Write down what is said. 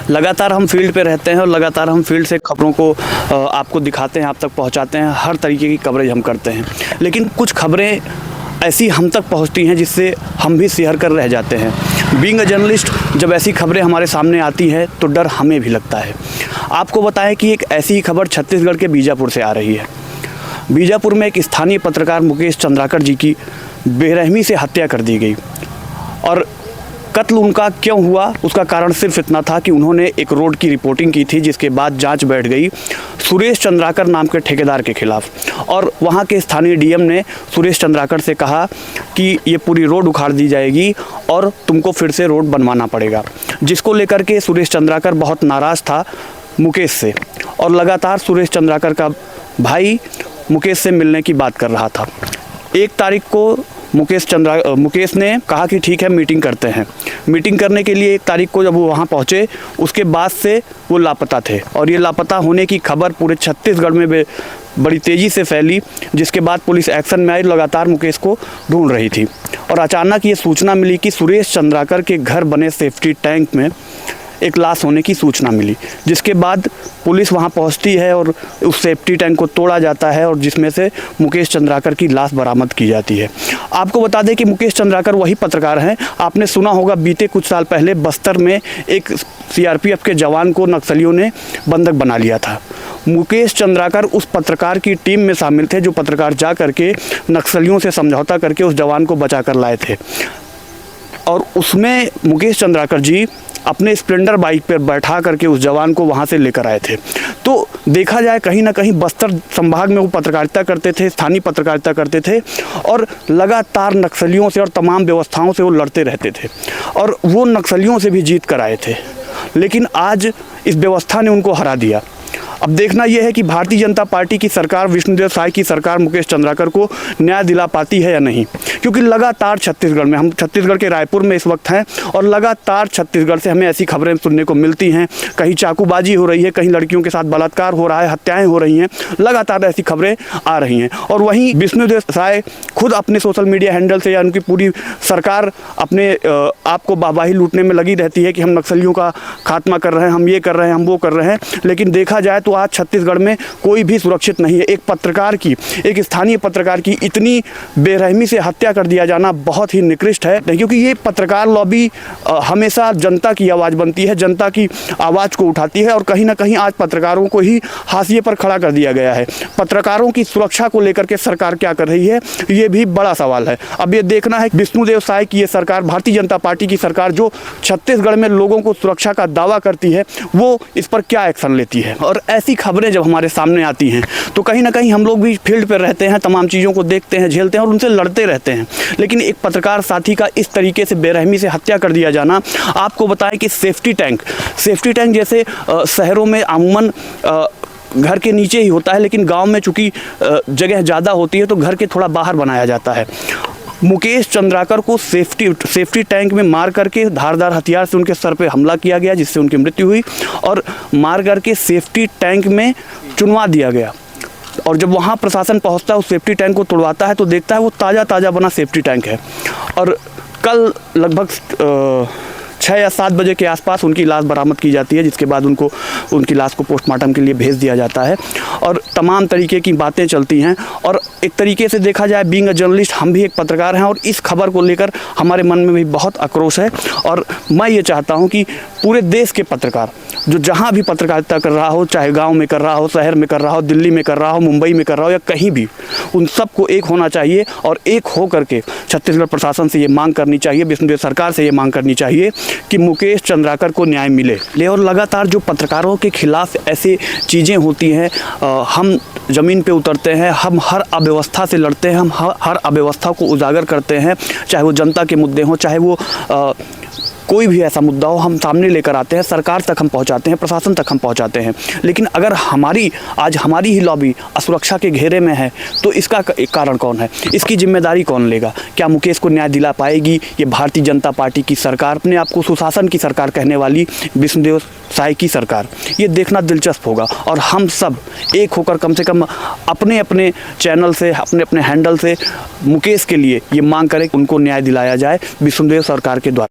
लगातार हम फील्ड पे रहते हैं और लगातार हम फील्ड से खबरों को आपको दिखाते हैं, आप तक पहुंचाते हैं, हर तरीके की कवरेज हम करते हैं। लेकिन कुछ खबरें ऐसी हम तक पहुंचती हैं जिससे हम भी शेयर कर रह जाते हैं। बीइंग अ जर्नलिस्ट, जब ऐसी खबरें हमारे सामने आती हैं तो डर हमें भी लगता है। आपको बताएं कि एक ऐसी ही खबर छत्तीसगढ़ के बीजापुर से आ रही है। बीजापुर में एक स्थानीय पत्रकार मुकेश चंद्राकर जी की बेरहमी से हत्या कर दी गई और कत्ल उनका क्यों हुआ उसका कारण सिर्फ इतना था कि उन्होंने एक रोड की रिपोर्टिंग की थी, जिसके बाद जांच बैठ गई सुरेश चंद्राकर नाम के ठेकेदार के खिलाफ। और वहां के स्थानीय डीएम ने सुरेश चंद्राकर से कहा कि ये पूरी रोड उखाड़ दी जाएगी और तुमको फिर से रोड बनवाना पड़ेगा, जिसको लेकर के सुरेश चंद्राकर बहुत नाराज़ था मुकेश से और लगातार सुरेश चंद्राकर का भाई मुकेश से मिलने की बात कर रहा था। 1 तारीख को मुकेश ने कहा कि ठीक है मीटिंग करते हैं। मीटिंग करने के लिए 1 तारीख को जब वो वहाँ पहुँचे, उसके बाद से वो लापता थे और ये लापता होने की खबर पूरे छत्तीसगढ़ में बड़ी तेज़ी से फैली, जिसके बाद पुलिस एक्शन में आई, लगातार मुकेश को ढूंढ रही थी। और अचानक ये सूचना मिली कि सुरेश चंद्राकर के घर बने सेफ्टी टैंक में एक लाश होने की सूचना मिली, जिसके बाद पुलिस वहां पहुंचती है और उस सेफ्टी टैंक को तोड़ा जाता है और जिसमें से मुकेश चंद्राकर की लाश बरामद की जाती है। आपको बता दें कि मुकेश चंद्राकर वही पत्रकार हैं, आपने सुना होगा बीते कुछ साल पहले बस्तर में एक सीआरपीएफ के जवान को नक्सलियों ने बंधक बना लिया था। मुकेश चंद्राकर उस पत्रकार की टीम में शामिल थे जो पत्रकार जा करके नक्सलियों से समझौता करके उस जवान को बचा कर लाए थे। और उसमें मुकेश चंद्राकर जी अपने स्प्लेंडर बाइक पर बैठा करके उस जवान को वहां से लेकर आए थे। तो देखा जाए कहीं ना कहीं बस्तर संभाग में वो पत्रकारिता करते थे, स्थानीय पत्रकारिता करते थे और लगातार नक्सलियों से और तमाम व्यवस्थाओं से वो लड़ते रहते थे और वो नक्सलियों से भी जीत कर आए थे। लेकिन आज इस व्यवस्था ने उनको हरा दिया। अब देखना यह है कि भारतीय जनता पार्टी की सरकार, विष्णुदेव साय की सरकार मुकेश चंद्राकर को न्याय दिला पाती है या नहीं, क्योंकि लगातार छत्तीसगढ़ में, हम छत्तीसगढ़ के रायपुर में इस वक्त हैं और लगातार छत्तीसगढ़ से हमें ऐसी खबरें सुनने को मिलती हैं। कहीं चाकूबाजी हो रही है, कहीं लड़कियों के साथ बलात्कार हो रहा है, हत्याएं हो रही हैं, लगातार ऐसी खबरें आ रही हैं। और वहीं विष्णुदेव साय खुद अपने सोशल मीडिया हैंडल से या उनकी पूरी सरकार अपने आप को वाहवाही लूटने में लगी रहती है कि हम नक्सलियों का खात्मा कर रहे हैं, हम ये कर रहे हैं, हम वो कर रहे हैं। लेकिन देखा जाए तो आज छत्तीसगढ़ में कोई भी सुरक्षित नहीं है। एक पत्रकार की, एक स्थानीय पत्रकार की इतनी बेरहमी से हत्या कर दिया जाना बहुत ही निकृष्ट है, क्योंकि ये पत्रकार लॉबी हमेशा जनता की आवाज़ बनती है, जनता की आवाज़ को उठाती है और कहीं ना कहीं आज पत्रकारों को ही हाशिए पर खड़ा कर दिया गया है। पत्रकारों की सुरक्षा को लेकर के सरकार क्या कर रही है, ये भी बड़ा सवाल है। अब ये देखना है विष्णुदेव साय की ये सरकार, भारतीय जनता पार्टी की सरकार जो छत्तीसगढ़ में लोगों को सुरक्षा का दावा करती है, वो इस पर क्या एक्शन लेती है। और ऐसी खबरें जब हमारे सामने आती हैं तो कहीं ना कहीं हम लोग भी फील्ड पर रहते हैं, तमाम चीज़ों को देखते हैं, झेलते हैं और उनसे लड़ते रहते हैं। लेकिन एक पत्रकार साथी का इस तरीके से बेरहमी से हत्या कर दिया जाना, आपको बताएं कि सेफ्टी टैंक जैसे शहरों में अमूमन घर के नीचे ही होता है, लेकिन गांव में चूंकि जगह ज़्यादा होती है तो घर के थोड़ा बाहर बनाया जाता है। मुकेश चंद्राकर को सेफ्टी टैंक में मार करके धारदार हथियार से उनके सर पे हमला किया गया, जिससे उनकी मृत्यु हुई और मार करके सेफ्टी टैंक में चुनवा दिया गया। और जब वहाँ प्रशासन पहुँचता है, उस सेफ्टी टैंक को तोड़वाता है तो देखता है वो ताज़ा बना सेफ्टी टैंक है। और कल लगभग 6 या 7 बजे के आसपास उनकी लाश बरामद की जाती है, जिसके बाद उनकी लाश को पोस्टमार्टम के लिए भेज दिया जाता है और तमाम तरीके की बातें चलती हैं। और एक तरीके से देखा जाए, बीइंग अ जर्नलिस्ट, हम भी एक पत्रकार हैं और इस खबर को लेकर हमारे मन में भी बहुत आक्रोश है। और मैं ये चाहता हूँ कि पूरे देश के पत्रकार जो जहाँ भी पत्रकारिता कर रहा हो, चाहे गाँव में कर रहा हो, शहर में कर रहा हो, दिल्ली में कर रहा हो, मुंबई में कर रहा हो या कहीं भी, उन सबको एक होना चाहिए और एक हो करके छत्तीसगढ़ प्रशासन से ये मांग करनी चाहिए, विष्णुदेव सरकार से ये मांग करनी चाहिए कि मुकेश चंद्राकर को न्याय मिले। और लगातार जो पत्रकारों के खिलाफ ऐसी चीज़ें होती हैं, हम ज़मीन पे उतरते हैं, हम हर अव्यवस्था से लड़ते हैं, हम हर अव्यवस्था को उजागर करते हैं, चाहे वो जनता के मुद्दे हों, चाहे वो कोई भी ऐसा मुद्दा हो, हम सामने लेकर आते हैं, सरकार तक हम पहुंचाते हैं, प्रशासन तक हम पहुंचाते हैं। लेकिन अगर आज हमारी ही लॉबी असुरक्षा के घेरे में है तो इसका कारण कौन है, इसकी जिम्मेदारी कौन लेगा? क्या मुकेश को न्याय दिला पाएगी ये भारतीय जनता पार्टी की सरकार, अपने आप को सुशासन की सरकार कहने वाली विष्णुदेव साय की सरकार? ये देखना दिलचस्प होगा और हम सब एक होकर कम से कम अपने अपने चैनल से, अपने अपने हैंडल से मुकेश के लिए ये मांग करें कि उनको न्याय दिलाया जाए विष्णुदेव सरकार के द्वारा।